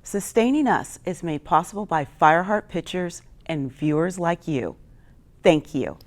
Sustaining Us is made possible by Fireheart Pictures and viewers like you. Thank you.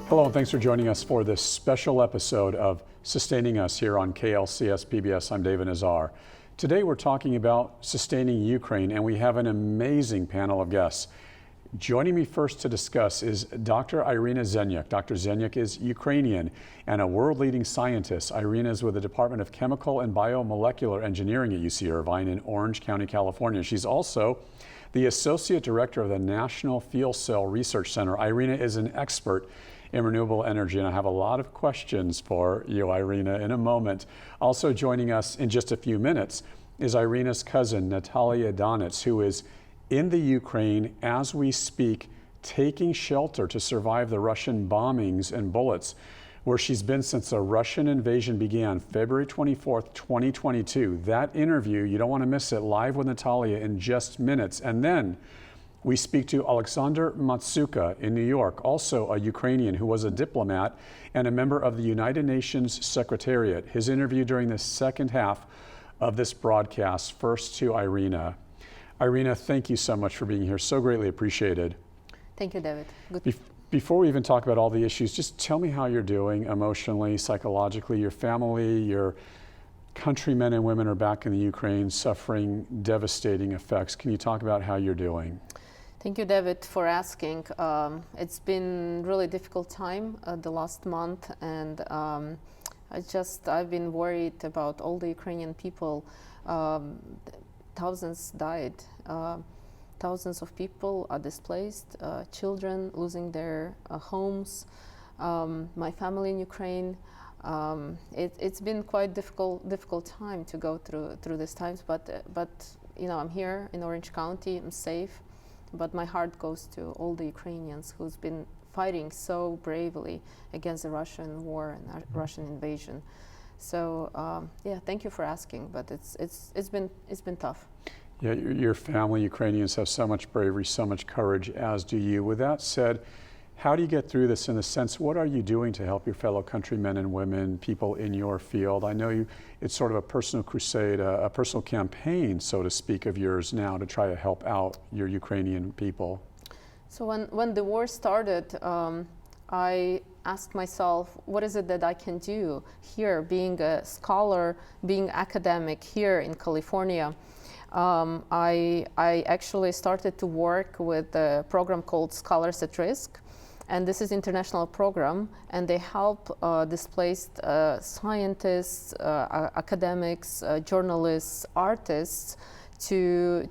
Hello, and thanks for joining us for this special episode of Sustaining Us here on KLCS PBS. I'm David Nazar. Today we're talking about sustaining Ukraine, and we have an amazing panel of guests. Joining me first to discuss is Dr. Iryna Zenyuk. Dr. Zenyuk is Ukrainian and a world-leading scientist. Iryna is with the Department of Chemical and Biomolecular Engineering at UC Irvine in Orange County, California. She's also the Associate Director of the National Fuel Cell Research Center. Iryna is an expert in renewable energy, and I have a lot of questions for you, Iryna, in a moment. Also joining us in just a few minutes is Iryna's cousin, Natalia Danets, who is in the Ukraine as we speak, taking shelter to survive the Russian bombings and bullets, where she's been since the Russian invasion began, February 24th, 2022. That interview, you don't want to miss it, live with Natalia in just minutes. And then we speak to Oleksandr Matsuka in New York, also a Ukrainian who was a diplomat and a member of the United Nations Secretariat. His interview during the second half of this broadcast. First to Iryna. Iryna, thank you so much for being here. So greatly appreciated. Thank you, David. Good. Before we even talk about all the issues, just tell me how you're doing emotionally, psychologically, your family, your countrymen and women are back in the Ukraine suffering devastating effects. Can you talk about how you're doing? Thank you, David, for asking. It's been really difficult time the last month, and I've been worried about all the Ukrainian people. Thousands died. Thousands of people are displaced. Children losing their homes. My family in Ukraine. It's been quite difficult time to go through these times. But you know, I'm here in Orange County. I'm safe. But my heart goes to all the Ukrainians who's been fighting so bravely against the Russian war and Russian invasion. So yeah, thank you for asking. But it's been tough. Yeah, your family, Ukrainians, have so much bravery, so much courage, as do you. With that said, how do you get through this in a sense? What are you doing to help your fellow countrymen and women, people in your field? I know it's sort of a personal crusade, a personal campaign, so to speak, of yours now to try to help out your Ukrainian people. So when the war started, I asked myself, what is it that I can do here, being a scholar, being academic here in California? I actually started to work with a program called Scholars at Risk. And this is an international program, and they help displaced scientists, academics, journalists, artists to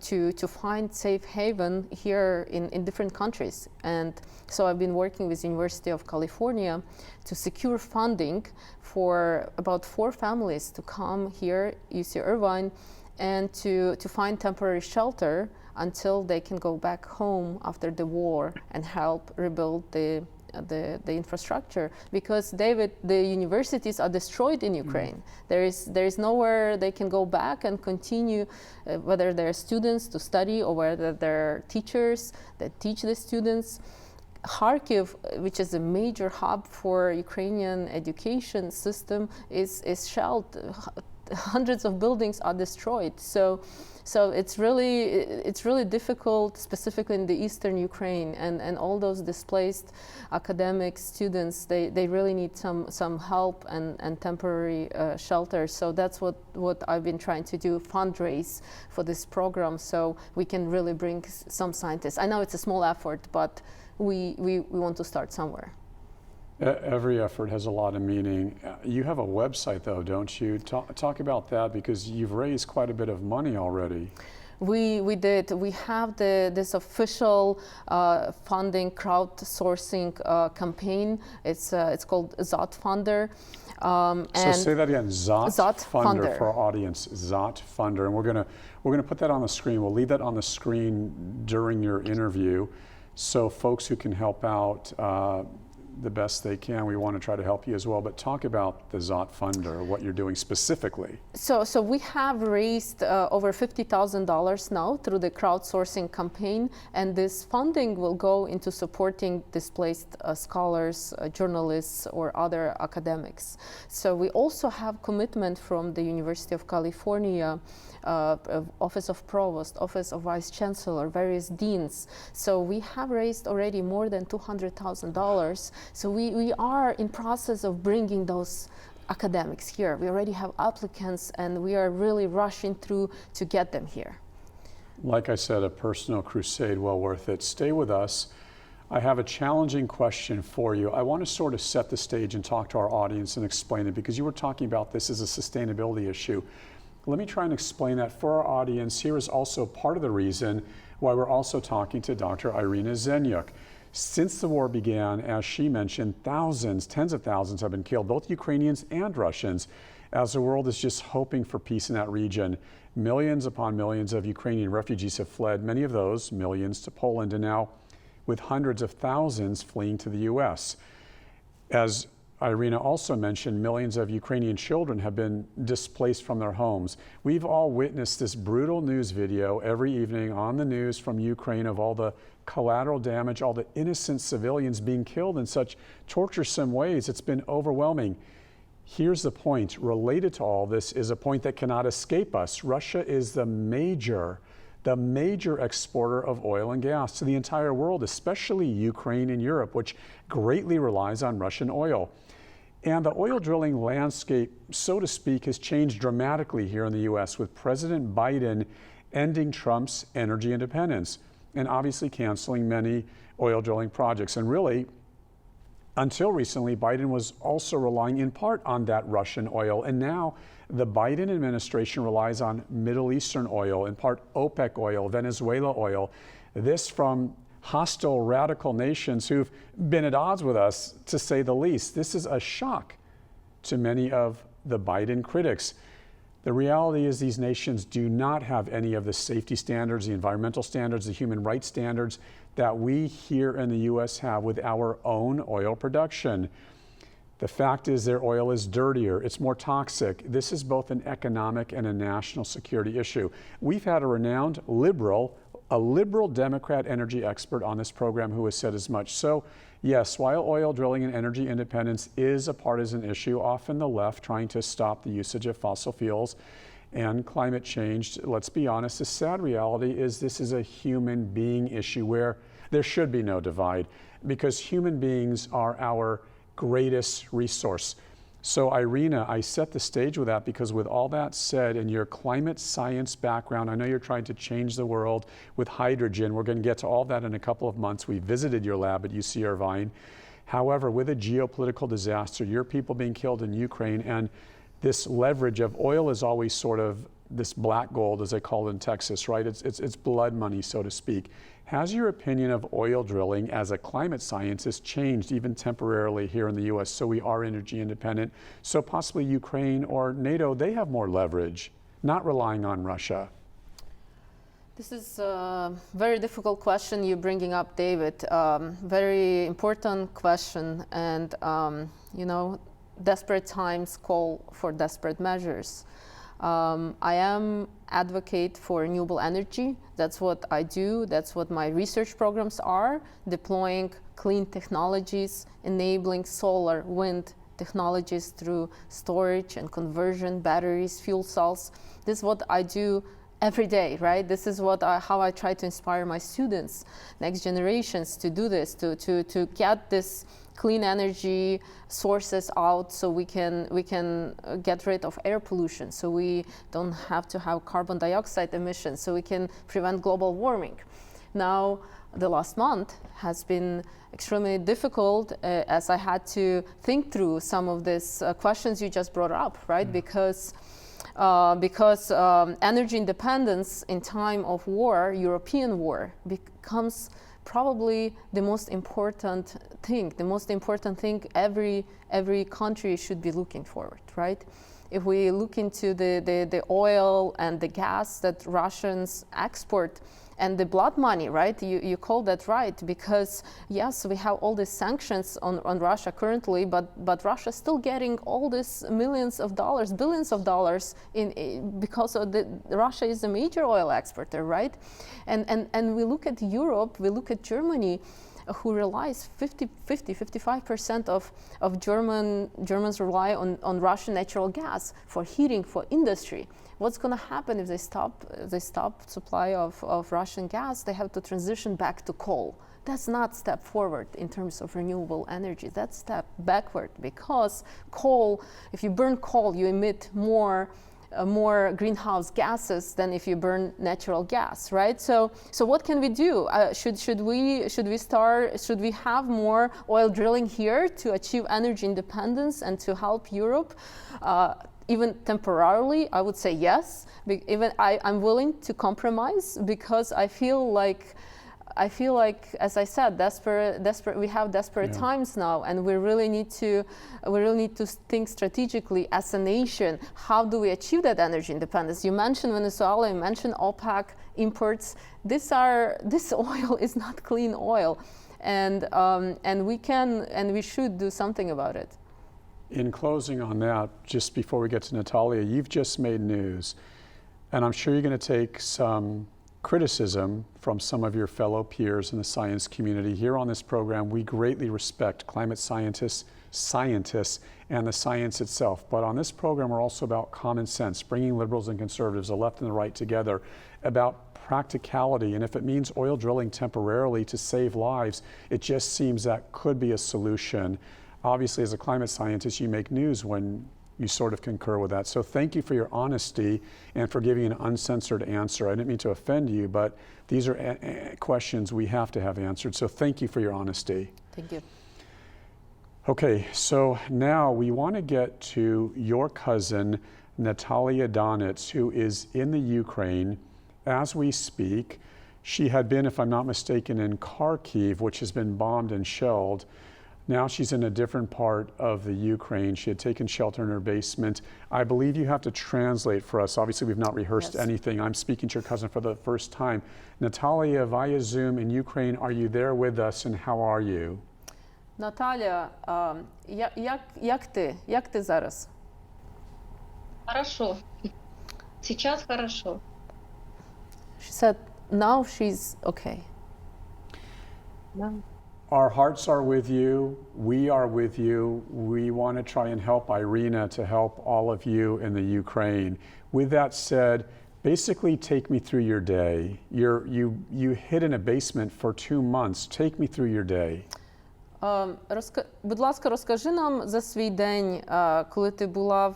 find safe haven here in different countries. And so I've been working with University of California to secure funding for about 4 families to come here, UC Irvine, and to find temporary shelter until they can go back home after the war and help rebuild the infrastructure. Because, David, the universities are destroyed in Ukraine. There is nowhere they can go back and continue, whether they're students to study or whether they're teachers that teach the students. Kharkiv, which is a major hub for Ukrainian education system, is shelled. Hundreds of buildings are destroyed. So it's really difficult, specifically in the eastern Ukraine, and all those displaced academic students, they really need some help and temporary shelter. So that's what I've been trying to do, fundraise for this program, so we can really bring some scientists. I know it's a small effort, but we want to start somewhere. Every effort has a lot of meaning. You have a website, though, don't you? Talk about that, because you've raised quite a bit of money already. We did. We have this official funding crowdsourcing campaign. It's called ZOT Funder. So say that again, ZOT Funder for our audience, ZOT Funder, and we're gonna put that on the screen. We'll leave that on the screen during your interview, so folks who can help out the best they can, we want to try to help you as well. But talk about the ZOT Funder, what you're doing specifically. So we have raised over $50,000 now through the crowdsourcing campaign, and this funding will go into supporting displaced scholars, journalists, or other academics. So we also have commitment from the University of California, Office of Provost, Office of Vice Chancellor, various deans. So we have raised already more than $200,000. So we are in process of bringing those academics here. We already have applicants, and we are really rushing through to get them here. Like I said, a personal crusade well worth it. Stay with us. I have a challenging question for you. I want to sort of set the stage and talk to our audience and explain it, because you were talking about this as a sustainability issue. Let me try and explain that for our audience. Here is also part of the reason why we're also talking to Dr. Iryna Zenyuk. Since the war began, as she mentioned, thousands, tens of thousands have been killed, both Ukrainians and Russians, as the world is just hoping for peace in that region. Millions upon millions of Ukrainian refugees have fled, many of those millions to Poland, and now with hundreds of thousands fleeing to the U.S. As Iryna also mentioned, millions of Ukrainian children have been displaced from their homes. We've all witnessed this brutal news video every evening on the news from Ukraine of all the collateral damage, all the innocent civilians being killed in such torturesome ways. It's been overwhelming. Here's the point. Related to all this is a point that cannot escape us. Russia is the major exporter of oil and gas to the entire world, especially Ukraine and Europe, which greatly relies on Russian oil. And the oil drilling landscape, so to speak, has changed dramatically here in the U.S., with President Biden ending Trump's energy independence and obviously canceling many oil drilling projects. And really, until recently, Biden was also relying in part on that Russian oil. And now the Biden administration relies on Middle Eastern oil, in part OPEC oil, Venezuela oil. This from hostile radical nations who've been at odds with us, to say the least. This is a shock to many of the Biden critics. The reality is these nations do not have any of the safety standards, the environmental standards, the human rights standards that we here in the U.S. have with our own oil production. The fact is their oil is dirtier, it's more toxic. This is both an economic and a national security issue. We've had a renowned liberal Democrat energy expert on this program who has said as much. So yes, while oil drilling and energy independence is a partisan issue, often the left trying to stop the usage of fossil fuels and climate change, let's be honest, the sad reality is this is a human being issue where there should be no divide, because human beings are our greatest resource. So Iryna, I set the stage with that because with all that said, and your climate science background, I know you're trying to change the world with hydrogen. We're going to get to all that in a couple of months. We visited your lab at UC Irvine. However, with a geopolitical disaster, your people being killed in Ukraine, and this leverage of oil is always sort of this black gold, as they call it in Texas, right? It's blood money, so to speak. Has your opinion of oil drilling as a climate scientist changed even temporarily here in the U.S. so we are energy independent? So possibly Ukraine or NATO, they have more leverage, not relying on Russia. This is a very difficult question you're bringing up, David. Very important question, and you know, desperate times call for desperate measures. I am advocate for renewable energy. That's what I do. That's what my research programs are, deploying clean technologies, enabling solar, wind technologies through storage and conversion, batteries, fuel cells. This is what I do every day, right? This is how I try to inspire my students, next generations, to do this, to get this clean energy sources out, so we can get rid of air pollution, so we don't have to have carbon dioxide emissions, so we can prevent global warming. Now, the last month has been extremely difficult as I had to think through some of these questions you just brought up, right? Because because energy independence in time of war, European war, becomes probably the most important thing every country should be looking forward, right? If we look into the oil and the gas that Russians export, and the blood money, right? You call that right, because yes, we have all these sanctions on Russia currently, but Russia's still getting all these millions of dollars, billions of dollars because of Russia is a major oil exporter, right? And we look at Europe, we look at Germany, who relies 55% of Germans rely on Russian natural gas for heating, for industry. What's going to happen if they stop supply of Russian gas? They have to transition back to coal. That's not step forward in terms of renewable energy. That's step backward, because coal, if you burn coal, you emit more greenhouse gases than if you burn natural gas, right? So what can we do? Should we have more oil drilling here to achieve energy independence and to help Europe? Even temporarily, I would say yes. Even I'm willing to compromise, because I feel like, as I said, desperate. We have desperate times now, and we really need to think strategically as a nation. How do we achieve that energy independence? You mentioned Venezuela. You mentioned OPEC imports. This oil is not clean oil, and we should do something about it. In closing on that, just before we get to Natalia, you've just made news, and I'm sure you're going to take some criticism from some of your fellow peers in the science community. Here on this program, we greatly respect climate scientists, and the science itself. But on this program, we're also about common sense, bringing liberals and conservatives, the left and the right together, about practicality. And if it means oil drilling temporarily to save lives, it just seems that could be a solution. Obviously, as a climate scientist, you make news when you sort of concur with that. So thank you for your honesty and for giving an uncensored answer. I didn't mean to offend you, but these are questions we have to have answered. So thank you for your honesty. Thank you. Okay, so now we want to get to your cousin, Natalia Danets, who is in the Ukraine as we speak. She had been, if I'm not mistaken, in Kharkiv, which has been bombed and shelled. Now she's in a different part of the Ukraine. She had taken shelter in her basement. I believe you have to translate for us. Obviously, we've not rehearsed anything. I'm speaking to your cousin for the first time. Natalia, via Zoom in Ukraine, are you there with us, and how are you? Наталя, як ти зараз? Хорошо. Сейчас хорошо. She said now she's okay. Да. Our hearts are with you. We are with you. We want to try and help Iryna to help all of you in the Ukraine. With that said, basically take me through your day. You hid in a basement for 2 months. Take me through your day. Будь ласка, розкажи нам за свій день, коли ти була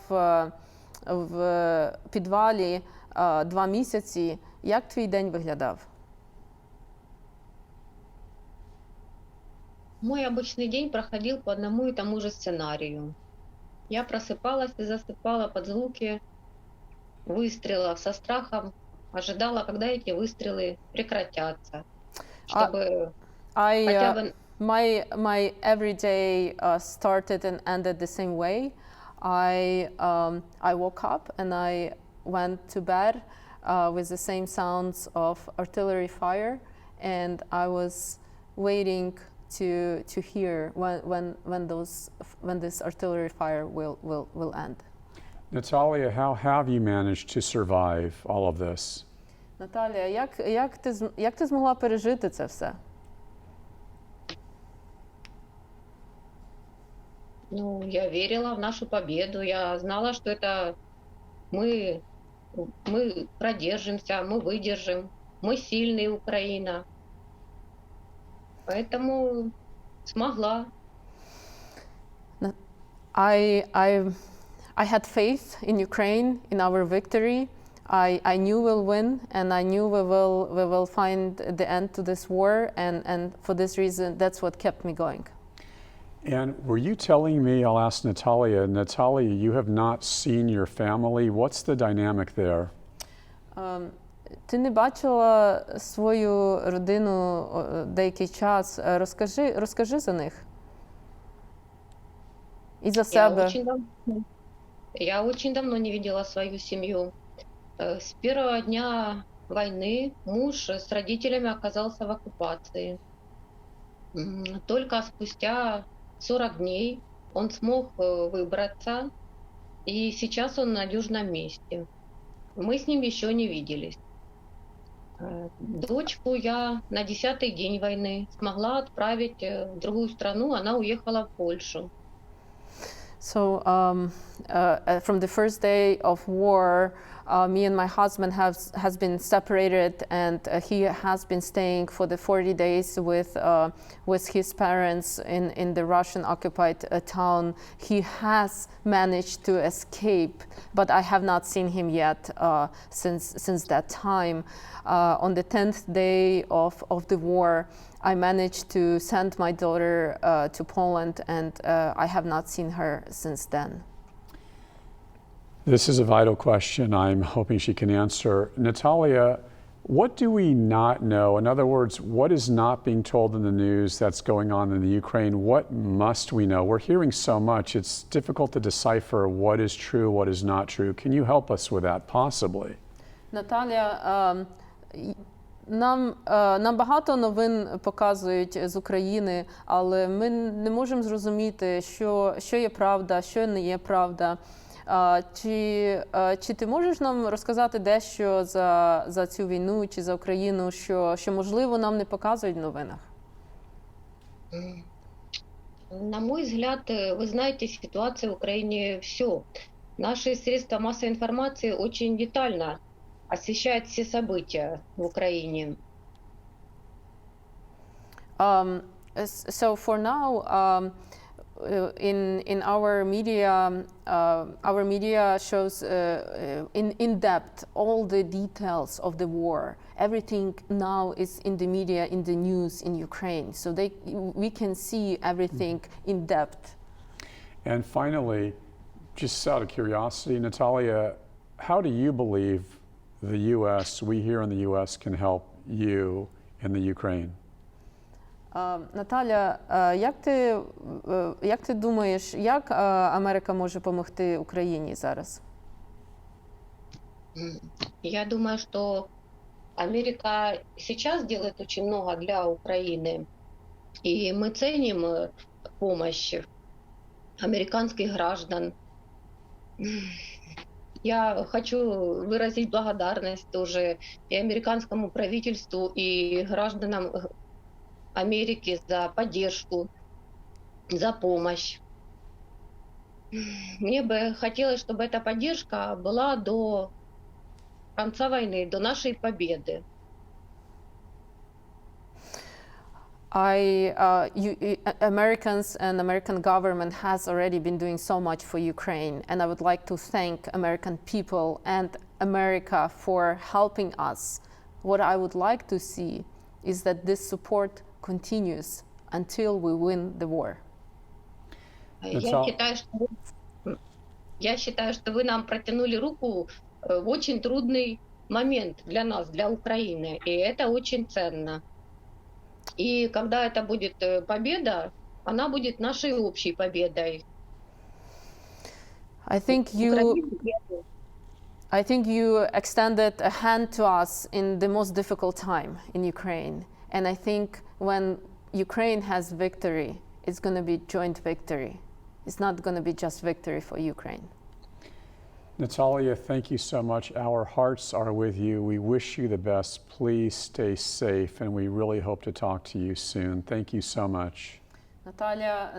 в підвалі 2 місяці. Як твій день виглядав? Мой обычный день проходил по одному и тому же сценарию. Я просыпалась и засыпала под звуки выстрелов со страхом, ожидала, когда эти выстрелы прекратятся, чтобы хотя бы... My everyday started and ended the same way. I woke up and I went to bed with the same sounds of artillery fire, and I was waiting to hear when this artillery fire will end. Natalia, how have you managed to survive all of this? Наталія, як ти змогла пережити це все? Ну, я верила в нашу победу, я знала, что это мы продержимся, мы выдержим, мы сильные, Украина. Поэтому смогла. I had faith in Ukraine, in our victory. I knew we'll win, and I knew we will find the end to this war, and for this reason, that's what kept me going. And were you telling me, I'll ask Natalia, Natalia, you have not seen your family. What's the dynamic there? Ти не бачила свою родину деякий час. Розкажи за них. І за себе. Я очень давно не видела свою семью. С первого дня войны муж с родителями оказался в оккупации. Только спустя 40 дней он смог выбраться, и сейчас он на надежном месте. Мы с ним еще не виделись. Дочку я на 10-й день войны смогла отправить в другую страну, она уехала в Польшу. So from the first day of war, me and my husband has been separated, and he has been staying for the 40 days with his parents in the Russian occupied town. He has managed to escape, but I have not seen him yet since that time. On the 10th day of the war, I managed to send my daughter to Poland, and I have not seen her since then. This is a vital question I'm hoping she can answer. Natalia, what do we not know? In other words, what is not being told in the news that's going on in the Ukraine? What must we know? We're hearing so much, it's difficult to decipher what is true, what is not true. Can you help us with that, possibly? Наталя, нам багато новин показують з України, але ми не можемо зрозуміти, що є правда, що не є правда. Чи ти можеш нам розказати дещо за цю війну чи за Україну, що можливо нам не показують в новинах? На мой взгляд, вы знаете, ситуация в Украине все. Наши средства массовой информации очень детально освещают все события в Украине. So for now, in our media shows in depth all the details of the war. Everything now is in the media, in the news in Ukraine, so we can see everything in depth. And finally, just out of curiosity, Natalia, how do you believe the U.S., we here in the U.S., can help you in the Ukraine? Наталя, як ти думаєш, як Америка може допомогти Україні зараз? Я думаю, что Америка сейчас делает очень много для Украины, и мы ценим помощь американских граждан. Я хочу выразить благодарность тоже и американскому правительству, и гражданам Америки за поддержку, за помощь. Мне бы хотелось, чтобы эта поддержка была до конца войны, до нашей победы. Americans and American government has already been doing so much for Ukraine, and I would like to thank American people and America for helping us. What I would like to see is that this support continues until we win the war. Я считаю, что вы нам протянули руку в очень трудный момент для нас, для Украины, и это очень ценно. И когда это будет победа, она будет нашей общей победой. I think you extended a hand to us in the most difficult time in Ukraine. And I think when Ukraine has victory, it's going to be joint victory. It's not going to be just victory for Ukraine. Natalia, thank you so much. Our hearts are with you. We wish you the best. Please stay safe, and we really hope to talk to you soon. Thank you so much. Наталя,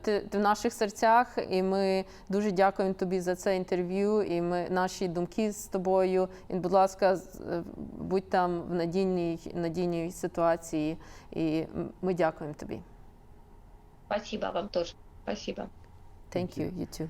ти в наших серцях, і ми дуже дякуємо тобі за це інтерв'ю, і наші думки з тобою. І, будь ласка, будь там в надійній ситуації, і ми дякуємо тобі. Спасибо вам тоже. Спасибо. Thank you. You too.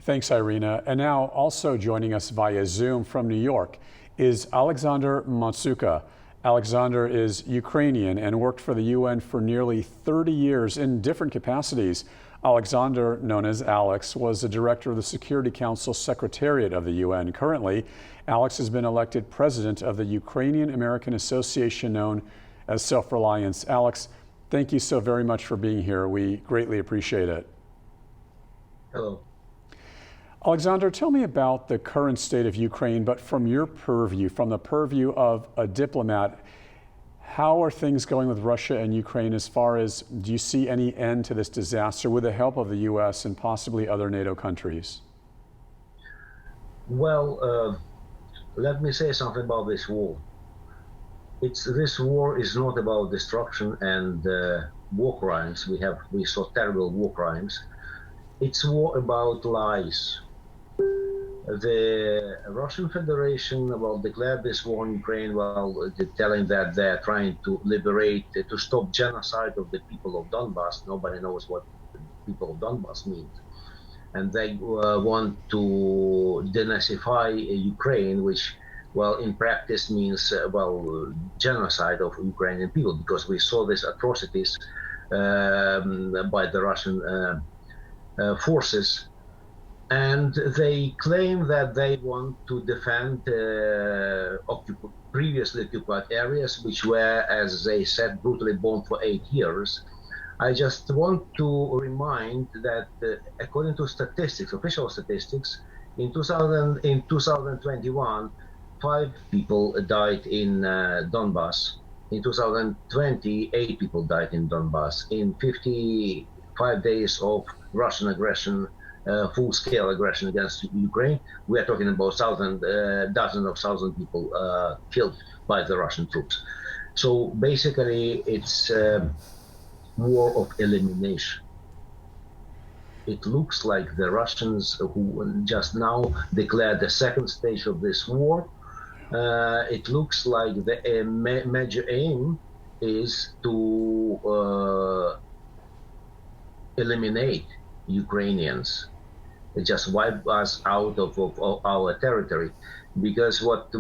Thanks, Iryna. And now also joining us via Zoom from New York is Oleksandr Matsuka, Oleksandr is Ukrainian and worked for the UN for nearly 30 years in different capacities. Oleksandr, known as Alex, was the director of the Security Council Secretariat of the UN. Currently, Alex has been elected president of the Ukrainian American Association known as Self-Reliance. Alex, thank you so very much for being here. We greatly appreciate it. Hello. Oleksandr, tell me about the current state of Ukraine, but from your purview, from the purview of a diplomat. How are things going with Russia and Ukraine as far as, do you see any end to this disaster with the help of the U.S. and possibly other NATO countries? Well, let me say something about this war. This war is not about destruction and war crimes. We saw terrible war crimes. It's war about lies. The Russian Federation, declared this war on Ukraine, telling that they're trying to liberate, to stop genocide of the people of Donbass. Nobody knows what the people of Donbass means. And they want to denazify Ukraine, which, in practice means, genocide of Ukrainian people, because we saw these atrocities by the Russian forces. And they claim that they want to defend previously occupied areas, which were, as they said, brutally bombed for 8 years. I just want to remind that according to statistics, official statistics, in 2021, 5 people died in Donbass. In 2020, 8 people died in Donbass. In 55 days of Russian aggression, full-scale aggression against Ukraine, we are talking about dozens of thousands people killed by the Russian troops. So basically, it's war of elimination. It looks like the Russians, who just now declared the second stage of this war, it looks like the major aim is to eliminate Ukrainians, just wipe us out of our territory, because what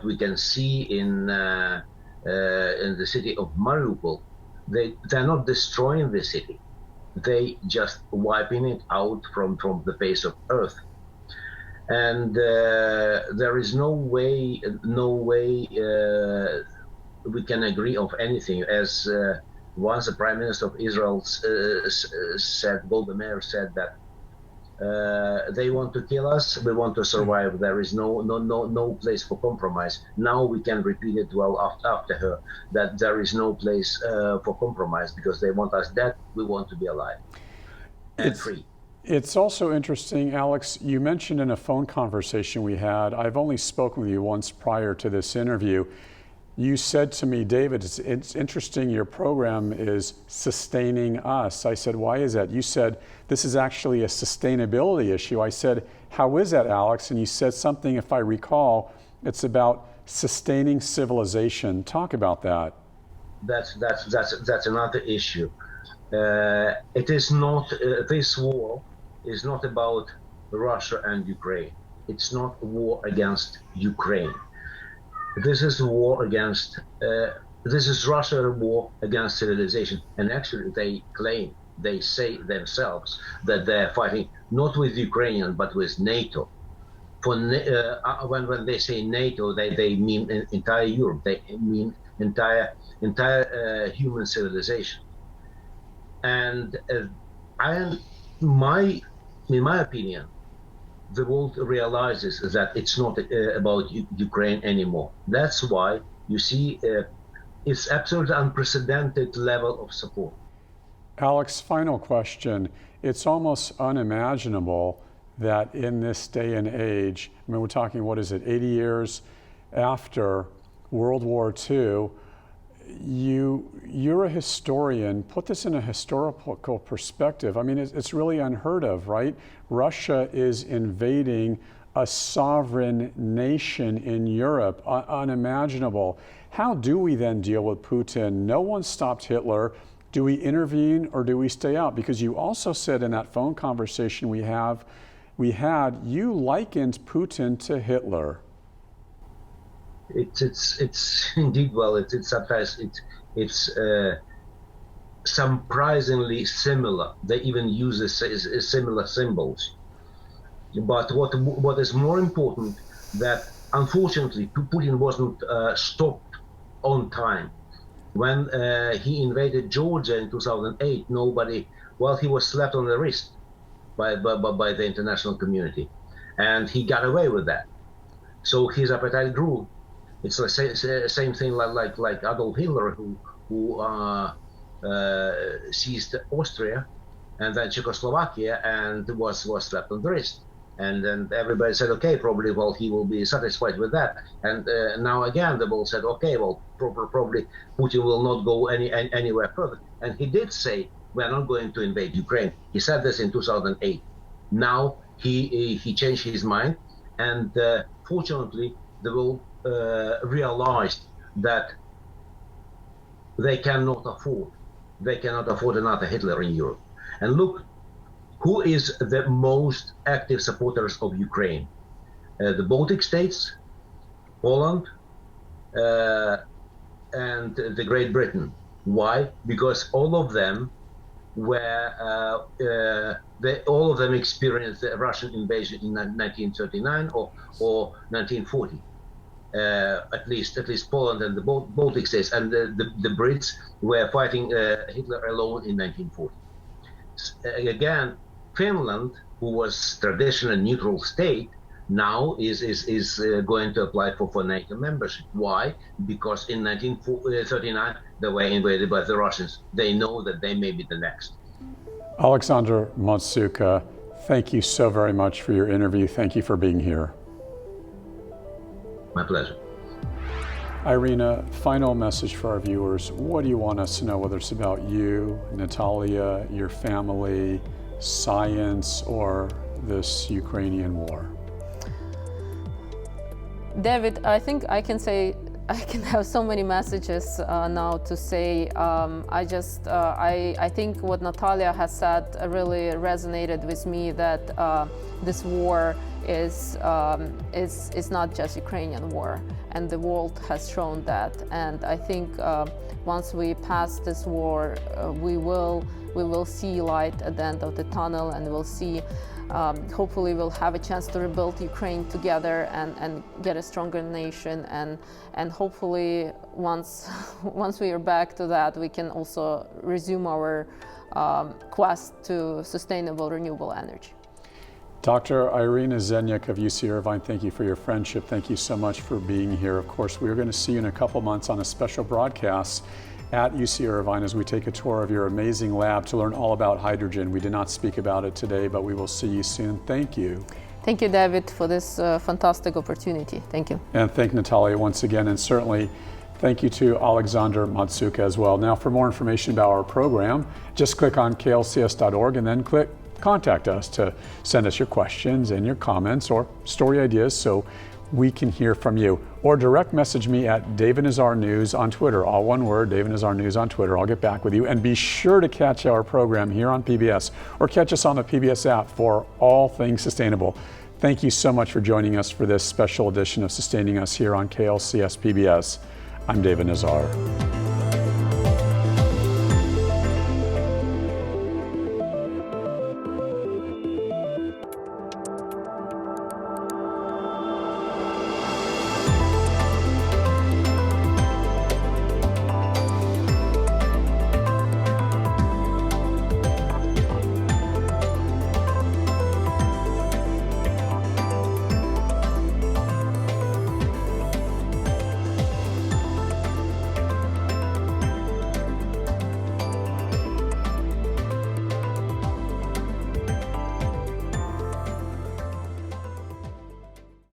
we can see in the city of Mariupol, they're not destroying the city, they just wiping it out from the face of earth, and there is no way we can agree of anything. As once the Prime Minister of Israel said, Vladimir said that they want to kill us, we want to survive. There is no place for compromise. Now we can repeat it after her, that there is no place for compromise, because they want us dead, we want to be alive and free. It's also interesting, Alex, you mentioned in a phone conversation we had, I've only spoken with you once prior to this interview, you said to me, David, it's interesting your program is sustaining us. I said, why is that? You said, this is actually a sustainability issue. I said, how is that, Alex? And you said something, if I recall, it's about sustaining civilization. Talk about that. That's another issue. It is not, this war is not about Russia and Ukraine. It's not a war against Ukraine. This is a war against, this is Russia war against civilization. And actually they say themselves that they're fighting not with Ukrainian, but with NATO. When they say NATO, they mean entire Europe, they mean entire human civilization. And in my opinion, the world realizes that it's not about Ukraine anymore. That's why you see it's absolutely unprecedented level of support. Alex, final question. It's almost unimaginable that in this day and age, I mean, we're talking, what is it, 80 years after World War II, you're a historian. Put this in a historical perspective. I mean, it's really unheard of, right? Russia is invading a sovereign nation in Europe, unimaginable. How do we then deal with Putin? No one stopped Hitler. Do we intervene or do we stay out? Because you also said in that phone conversation we had, you likened Putin to Hitler. it's indeed, well, it's sometimes it's surprisingly similar. They even use similar symbols. But what is more important, that unfortunately Putin wasn't stopped on time. When he invaded Georgia in 2008, he was slapped on the wrist by the international community, and he got away with that. So his appetite grew. It's the same thing like Adolf Hitler, who seized Austria and then Czechoslovakia and was slapped on the wrist. And then everybody said, okay, probably, well, he will be satisfied with that. And now again, the world said, okay, well, probably Putin will not go anywhere further. And he did say, we're not going to invade Ukraine. He said this in 2008. Now he changed his mind. And fortunately, the world realized that they cannot afford another Hitler in Europe. And look, who is the most active supporters of Ukraine? The Baltic states, Poland, and the Great Britain. Why? Because all of them experienced the Russian invasion in 1939 or 1940. At least Poland and the Baltic states, and the Brits were fighting Hitler alone in 1940. Again, Finland, who was traditionally a neutral state, now is going to apply for NATO membership. Why? Because in 1939 they were invaded by the Russians. They know that they may be the next. Oleksandr Matsuka, thank you so very much for your interview. Thank you for being here. My pleasure. Iryna, final message for our viewers. What do you want us to know, whether it's about you, Natalia, your family, science, or this Ukrainian war? David, I think I can have so many messages now to say. I think what Natalia has said really resonated with me, that this war is not just Ukrainian war, and the world has shown that. And I think once we pass this war, we will see light at the end of the tunnel, and we'll see. Hopefully we'll have a chance to rebuild Ukraine together and get a stronger nation, and hopefully once we are back to that, we can also resume our quest to sustainable renewable energy. Dr. Iryna Zenyuk of UC Irvine, thank you for your friendship. Thank you so much for being here. Of course, we're going to see you in a couple months on a special broadcast at UC Irvine as we take a tour of your amazing lab to learn all about hydrogen. We did not speak about it today, but we will see you soon. Thank you. Thank you, David, for this fantastic opportunity. Thank you. And thank Natalia once again, and certainly thank you to Oleksandr Matsuka as well. Now, for more information about our program, just click on klcs.org and then click Contact Us to send us your questions and your comments or story ideas so we can hear from you. Or direct message me at DavidNazarNews on Twitter, all one word, DavidNazarNews on Twitter. I'll get back with you. And be sure to catch our program here on PBS or catch us on the PBS app for all things sustainable. Thank you so much for joining us for this special edition of Sustaining Us here on KLCS PBS. I'm David Nazar.